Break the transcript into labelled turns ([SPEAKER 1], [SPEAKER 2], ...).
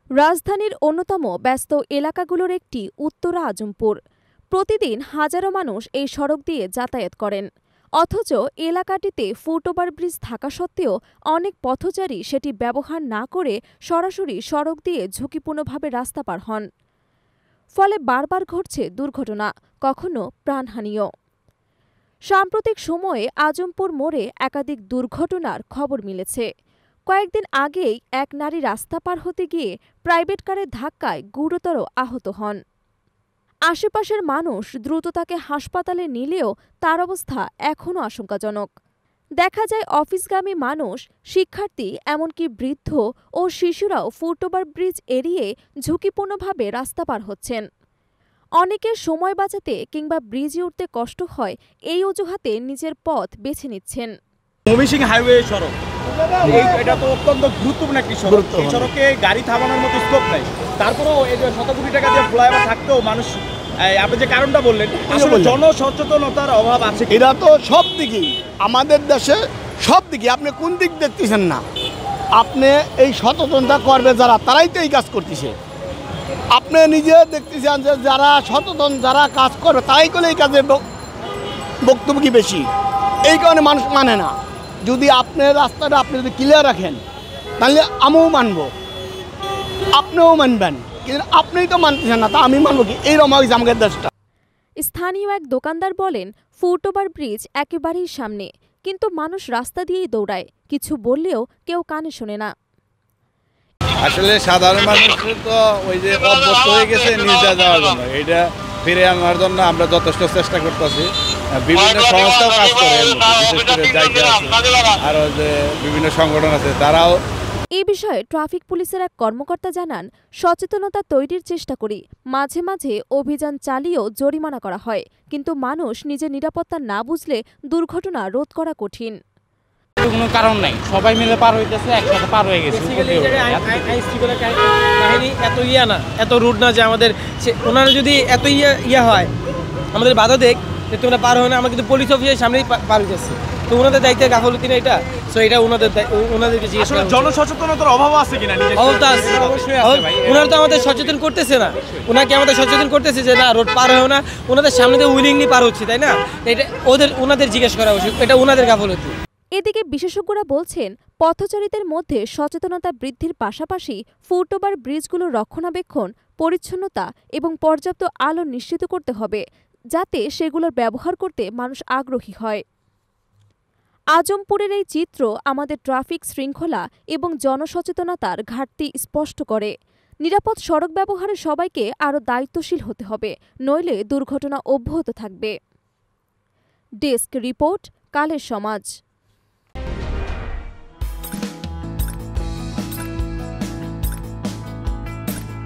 [SPEAKER 1] রাজধানীর অন্যতম ব্যস্ত এলাকাগুলোর একটি উত্তরা আজমপুর। প্রতিদিন হাজারো মানুষ এই সড়ক দিয়ে যাতায়াত করেন, অথচ এলাকাটিতে ফুটওভার ব্রিজ থাকা সত্ত্বেও অনেক পথচারী সেটি ব্যবহার না করে সরাসরি সড়ক দিয়ে ঝুঁকিপূর্ণভাবে রাস্তা পার হন। ফলে বারবার ঘটছে দুর্ঘটনা, কখনো প্রাণহানিও। সাম্প্রতিক সময়ে আজমপুর মোড়ে একাধিক দুর্ঘটনার খবর মিলেছে। কয়েকদিন আগেই এক নারী রাস্তা পার হতে গিয়ে প্রাইভেট কারের ধাক্কায় গুরুতর আহত হন। আশেপাশের মানুষ দ্রুত তাকে হাসপাতালে নিলেও তার অবস্থা এখনও আশঙ্কাজনক। দেখা যায় অফিসগামী মানুষ, শিক্ষার্থী, এমনকি বৃদ্ধ ও শিশুরাও ফুটওভার ব্রিজ এড়িয়ে ঝুঁকিপূর্ণভাবে রাস্তা পার হচ্ছেন। অনেকের সময় বাঁচাতে কিংবা ব্রিজে উঠতে কষ্ট হয় এই অজুহাতে নিজের পথ বেছে নিচ্ছেন।
[SPEAKER 2] ময়মনসিংহ হাইওয়ে সড়ক, এটা তো অত্যন্ত গুরুত্বপূর্ণ একটি সড়ক। এই সড়কে গাড়ি থামানোর মতো স্কোপ নাই। তারপরেও এই যে শত কোটি টাকা দিয়ে ফ্লাইওভার থাকতেও মানুষ, আপনি যে কারণটা বললেন, আসলে জনসচেতনতার অভাব আছে।
[SPEAKER 3] এটা তো সব দিকেই, আমাদের দেশে সব দিকে। আপনি কোন দিক দেখতেছেন না? আপনি এই সচেতনতা করবে যারা, তারাই তো এই কাজ করতেছে। আপনি নিজে দেখতেছেন যে যারা সচেতন, যারা কাজ করবে, তারাই করে এই কাজের বক্তব্য কি বেশি। এই কারণে মানুষ মানে না। যদি আপনার রাস্তাটা আপনি যদি ক্লিয়ার রাখেন, তাহলে আমিও মানব, আপনিও মানবেন। কিন্তু আপনিই তো মানতেছেন না, তা আমি মানব কি? এইরকম হয়েছে আমাদের দেশটা।
[SPEAKER 1] স্থানীয় এক দোকানদার বলেন, ফুটওভার ব্রিজ একেবারেই সামনে, কিন্তু মানুষ রাস্তা দিয়েই দৌড়ায়, কিছু বললেও কেউ কানে শোনে না।
[SPEAKER 4] আসলে সাধারণ মানুষ তো ওই যে অভ্যস্ত হয়ে গেছে নির্যা যাওয়ার জন্য, এটা ফিরে আনার জন্য আমরা যথেষ্ট চেষ্টা করতেছি। বিভিন্ন সংস্থাও কাজ করে, বিশেষ করে জায়গা আছে, আরও যে বিভিন্ন সংগঠন আছে, তারাও।
[SPEAKER 1] এই বিষয়ে ট্রাফিক পুলিশের এক কর্মকর্তা জানান, সচেতনতা তৈরির চেষ্টা করি, মাঝে মাঝে অভিযান চালিয়েও জরিমানা করা হয়, কিন্তু মানুষ নিজের নিরাপত্তা না বুঝলে দুর্ঘটনা রোধ করা কঠিন।
[SPEAKER 5] কোনো কারণ নাই, সবাই মিলে পার হইতেছে, একসাথে পার হয়ে গেছে।
[SPEAKER 6] কাহিনী এত না, এত রুট না যে আমাদের ওনারা যদি এত ইয়া হয়, আমাদের বাধা দেখ যে তোমরা পার হয় না, আমরা কিন্তু পুলিশ অফিসের সামনেই পার হইতেছি। তো ওনাদের দায়িত্বের গাফলতি না এটা, সো এটা ওনাদেরকে জিজ্ঞেস করা।
[SPEAKER 2] জনসচেতনতার অভাব আছে কিনা?
[SPEAKER 6] অবস্থা আছে, ওনারা তো আমাদের সচেতন করতেছে না। ওনাকে আমাদের সচেতন করতেছে যে না, রোড পার হয় না, ওনাদের সামনে দিয়ে উইলিংলি পার হচ্ছে, তাই না? এটা ওনাদের জিজ্ঞেস করা উচিত, এটা ওনাদের গাফলতি।
[SPEAKER 1] এদিকে বিশেষজ্ঞরা বলছেন, পথচারীদের মধ্যে সচেতনতা বৃদ্ধির পাশাপাশি ফুটওভার ব্রিজগুলোর রক্ষণাবেক্ষণ, পরিচ্ছন্নতা এবং পর্যাপ্ত আলো নিশ্চিত করতে হবে, যাতে সেগুলোর ব্যবহার করতে মানুষ আগ্রহী হয়। আজমপুরের এই চিত্র আমাদের ট্রাফিক শৃঙ্খলা এবং জনসচেতনতার ঘাটতি স্পষ্ট করে। নিরাপদ সড়ক ব্যবহারে সবাইকে আরও দায়িত্বশীল হতে হবে, নইলে দুর্ঘটনা অব্যাহত থাকবে। ডেস্ক রিপোর্ট, কালের সমাজ।